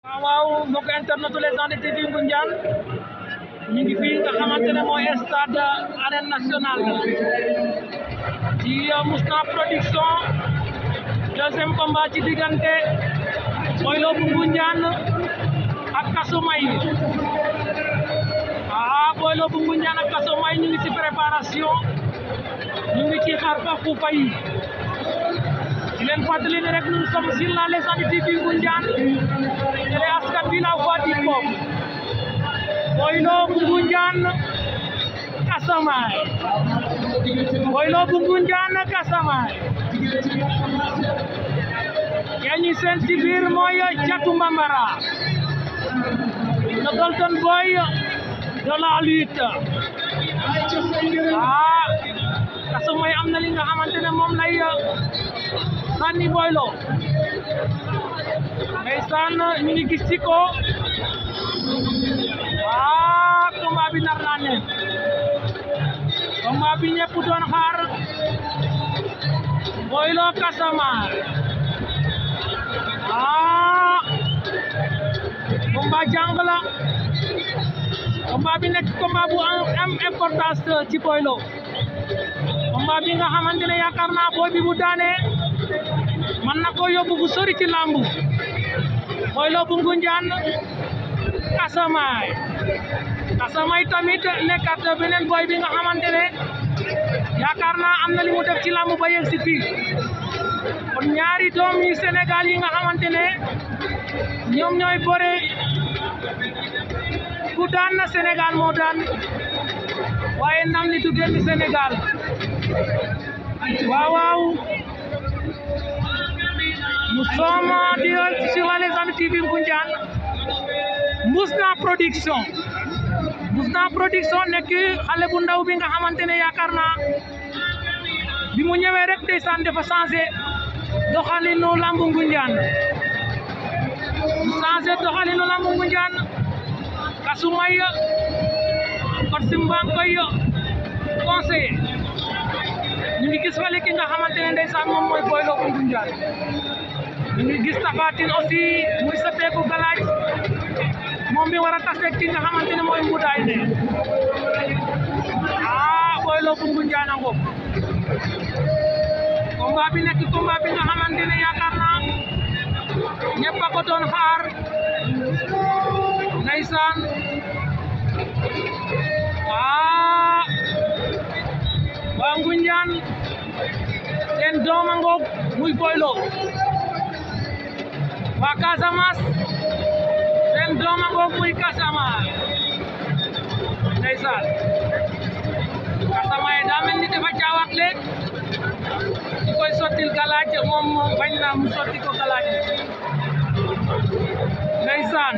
waaw mbokk internet Légende TV Ngoundiane ñu ngi fii nga xamante ne mooy stade arène nationale ci Mousna production deuxième combat ci diggante Boylo bu Ngoundiane ak Kasumay. Boylo bu Ngoundiane ak Kasumay ñu ngi ci préparation, ñu ngi ci xaar Fafou Faye. di leen fàttali ne rek nous sommes sur la Légende TV Ngoundiane télé askan bi la voix du peuple. Boylo bu Ngoundiane Kasumay, Boylo bu Ngoundiane Kasumay. yaa ñi seen ci biir mooy Thiatou Bambara, le golden boy de la lutte. Kasumay am na li nga xamante ne moom lay sànni Boylo. Ndeysaan ñu ngi gis ci ko combat bi nar naa ne combat bi ñëpp doon xaar, Boylo Kasumay. combat jàng la, combat bi nekk combat bu am importance ci Boylo. combat bi nga xamante ne yaakaar naa booy bi bu daanee man na ko yóbbu bu sori ci lambu. Boylo bu Ngoundiane Kasumay. Kasumay tamit nekkat beneen boy bi nga xamante ne yaakaar naa am na li mu def ci lambu ba yegg si fii. kon ñaari doom yi Sénégal yi nga xamante ne ñoom ñooy bëre, ku daan na Sénégal moo daan, waaye ndam li du génn Sénégal. waaw nous sommes direct sur la Légende TV Ngoundiane. Mousna production nekk xale bu ndaw bi nga xamante ne yaakaar naa bi mu ñëwee rek ndeysaan dafa changé doxalinu lambu Ngoundiane, Kasumay kon si mbaa koy conseillé. ñu ngi gis fale ki nga xamante ne ndeysaan moom mooy Boylo bu Ngoundiane. ñu ngi gis Tapha Tine aussi muy soppeeku galaaj, moom bi war a tase ki nga xamante ne mooy Mboudaay ne. Boylo bu Ngoundiane ngoog. combat bi nekk combat bi nga xamante ne yaakaar naa ñëpp a ko doon xaar, ndeysaan. waa Ngoundiane seen doom a ngoog muy Boylo. waa Casamance seen doom a ngoog muy Kasumay, ndeysaan. Kasumay daa mel ni dafa caawaxle di koy sottil galaaj, moom bañ na mu sotti ko galaaj, ndeysaan.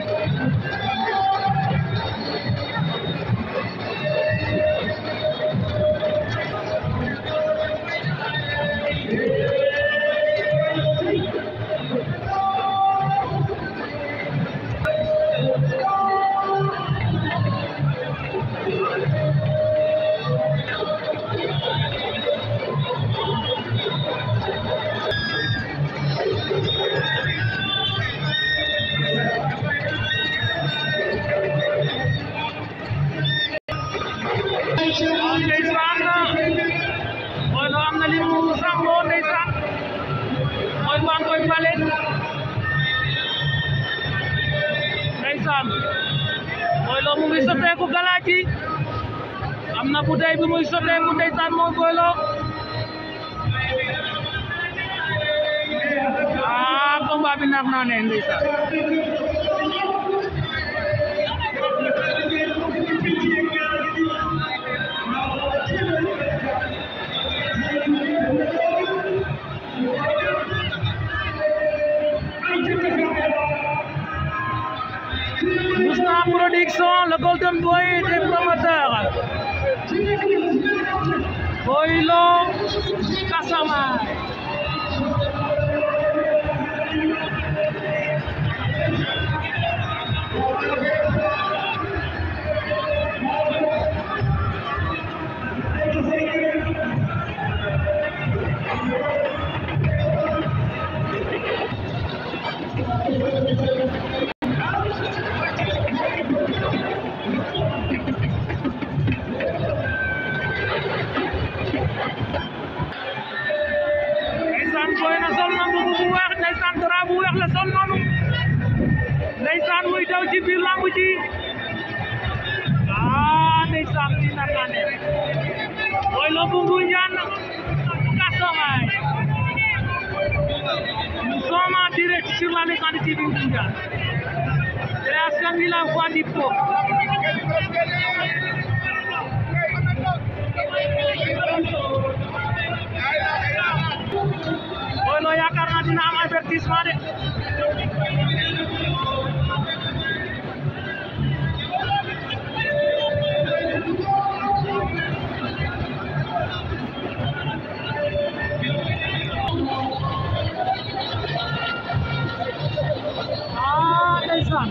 Boylo am na li mu sàngoo, ndeysaan. mooy baa ngi koy bale, ndeysaan. Boylo mu ngi sotteeku galaaj yi, am na bouteille bi muy sotteeku, ndeysaan mooy Boylo. combat bi nar naa ne ndeysaan. Mousna production, le golden boy des promoteurs. Boylo Kasumay. tuuti ndeysaan di narkane Boylo bu Ngoundiane Kasamaay nous sommes en direct sur la Légende TV Ngoundiane et askan wi la voix du peuple Boylo yaakaar naa dina am avertissement de ndeysaan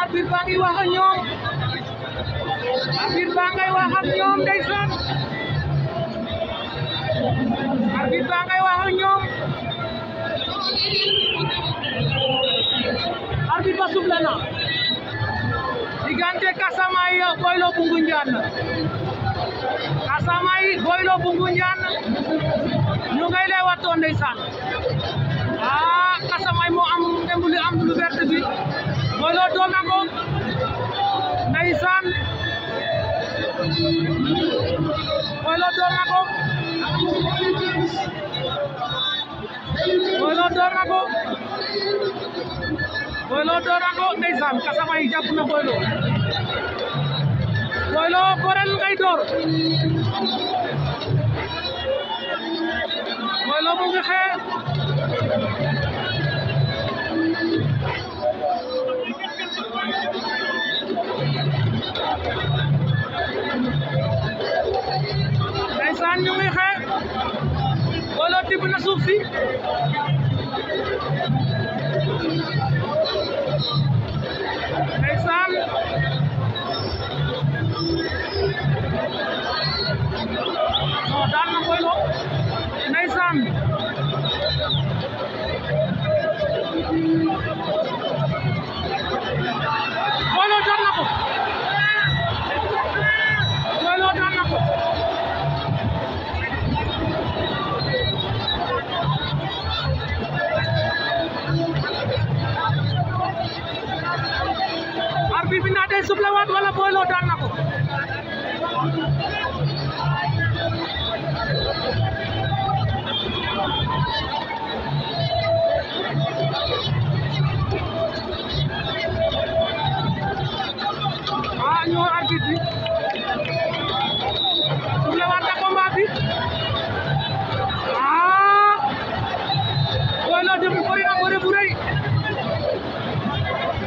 arbitre baa ngi wax ak ñoom arbitre baa ngay wax ak ñoom ndeysaan arbitre baa ngay wax ak ñoom arbitre ba soufflé na diggante Kasamaay Boylo bu Ngoundiane Kasamaay Boylo bu Ngoundiane ñu ngay lay wato ndeysaan Kasamaay moo am ngemb li am lu vert bi Boylo doon na ko ndeysaan Boylo doon na ko Boylo doon na ko Boylo doon na ko ndeysaan Kasamaay jàpp na Boylo Boylo korel ngay door Boylo mu ngi xeex ndeysaan ñu ngi xeex Boylo tibb na suuf si ndeysaan daan na Boylo ndeysaan Boylo daan na ko Boylo daan na ko arbitre bi naa day soufflé waat wala Boylo daan na ko ñoo arbitre bi soufflé waat na combat bi Boylo dem bëri na bëre bu rëy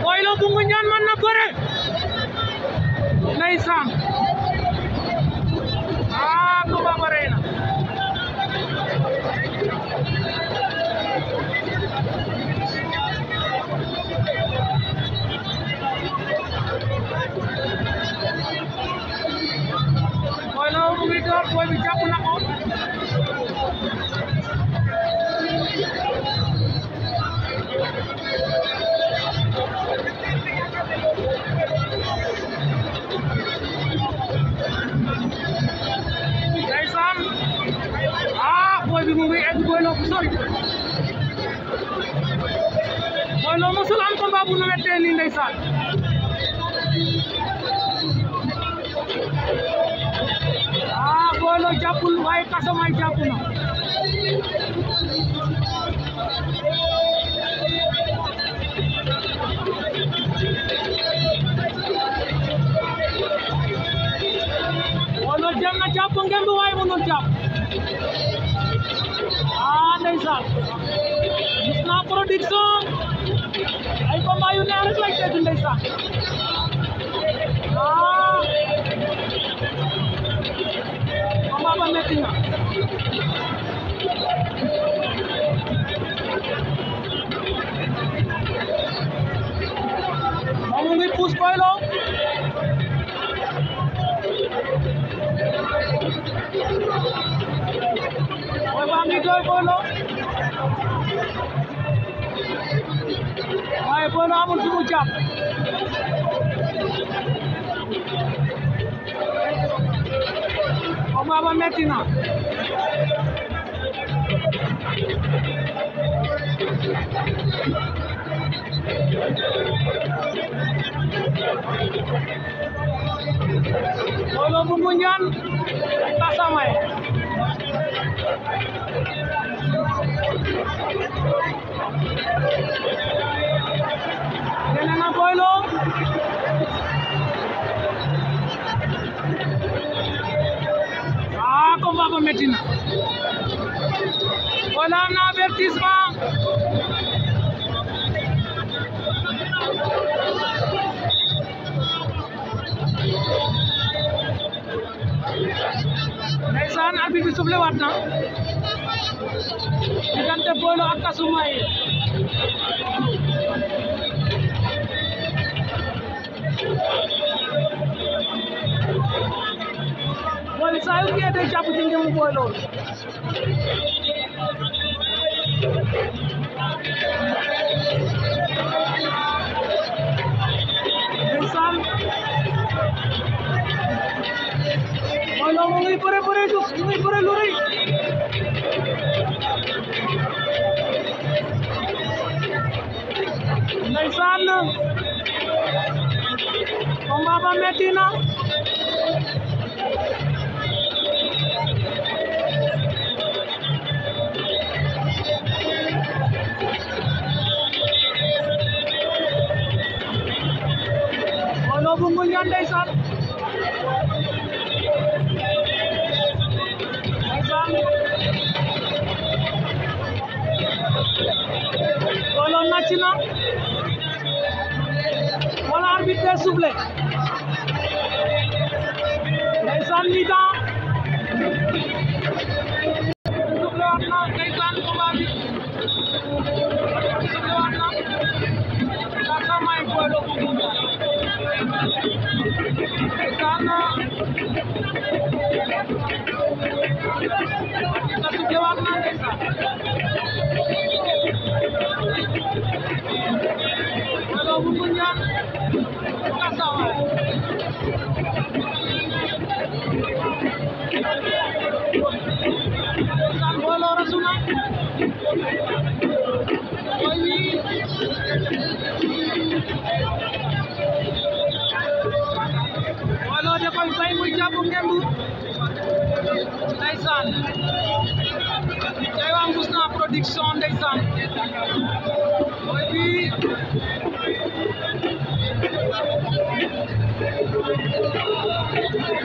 Boylo bu Ngoundiane mën na bëre ndeysaan combat ba rëy na Boylo mu ngi door boy bi jàpp na ko ndeysaan boy bi mu ngi egg Boylo fu sori Boylo mosul am combat bu nu wettee nii ndeysaan Boylo jàppul waaye Kasamaay jàpp na Boylo jëm na jàpp ngemb waaye mënul jàpp ndeysaan gis naa production ay combat yu neex rek lay dégg ndeysaan combat ba metti na moom mu ngi pousse Boylo boy baa ngi doy Boylo waaye Boylo amul fu mu jàpp combat ba metti na Boylo bu Ngoundiane Casamance gene na Boylo combat ba metti na Boylo am na avertissement ndeysaan arbitre bi soufflé waat na diggante Boylo ak Kasumay Boylo saa yu ngeen day jàpp ci ngemu Boylo ndeysaan Boylo mu ngi bëre lu rëy ndeysaan combat ba metti na Boylo bu Ngoundiane ndeysaan Boylo nàcc na wala arbitre bi soufflé ndeysaan mi-temps soufflé waat na ndeysaan combat bi soufflé waat na Casamance Boylo bu Ngoundiane ndeysaan soufflé waat na ndeysaan Boylo bu Ngoundiane Casamance ndeysaan Boylo rasu na Boylo da koy bay muy jàpp ngembu ndeysaan tey waa Ngousna production ndeysaan boy bi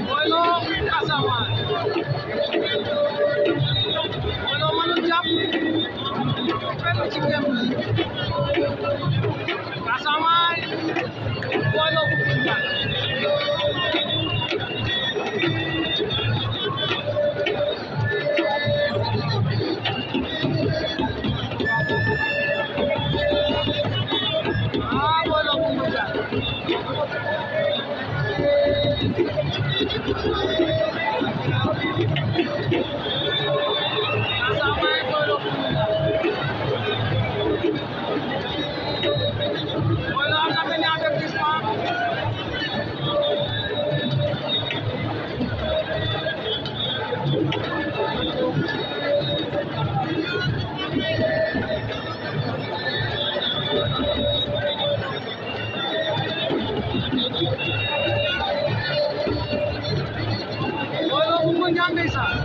Boylo Casamance Boylo mënul jàpp fenn ci ngembu Casamance Boylo bu Ngoundiane Boylo bu Ngoundiane Casamance Boylo bu Ngoundiane Boylo am na benn avertissement Boylo bu Ngoundiane ndeysaan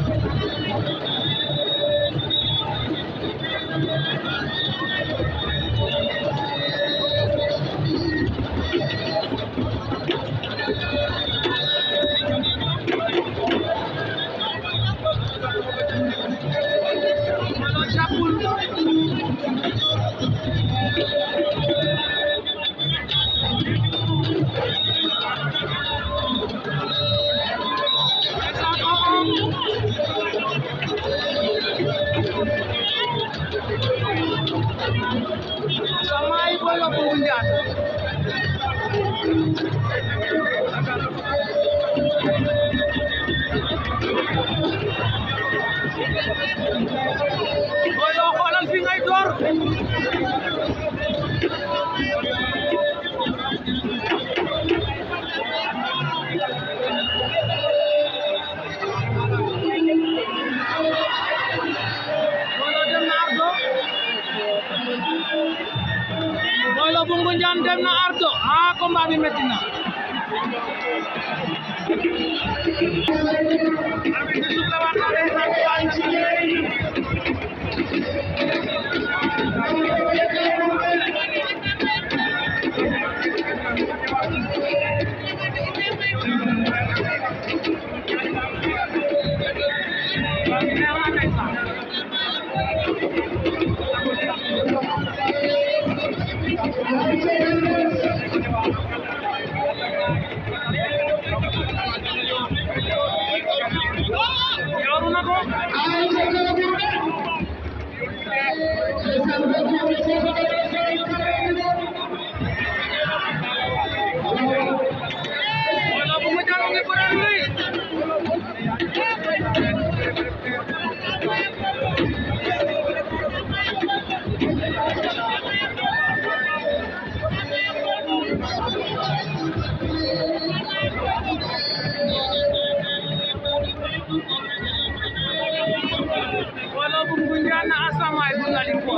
Boylo jàppul Casamance Boylo bu Ngoundiane Boylo xoolal fi ngay door dem na ardo combat bi metti na arbitre bi suuf la waat na ndeysaan wala bu ngunjana asama ay bu ngali ko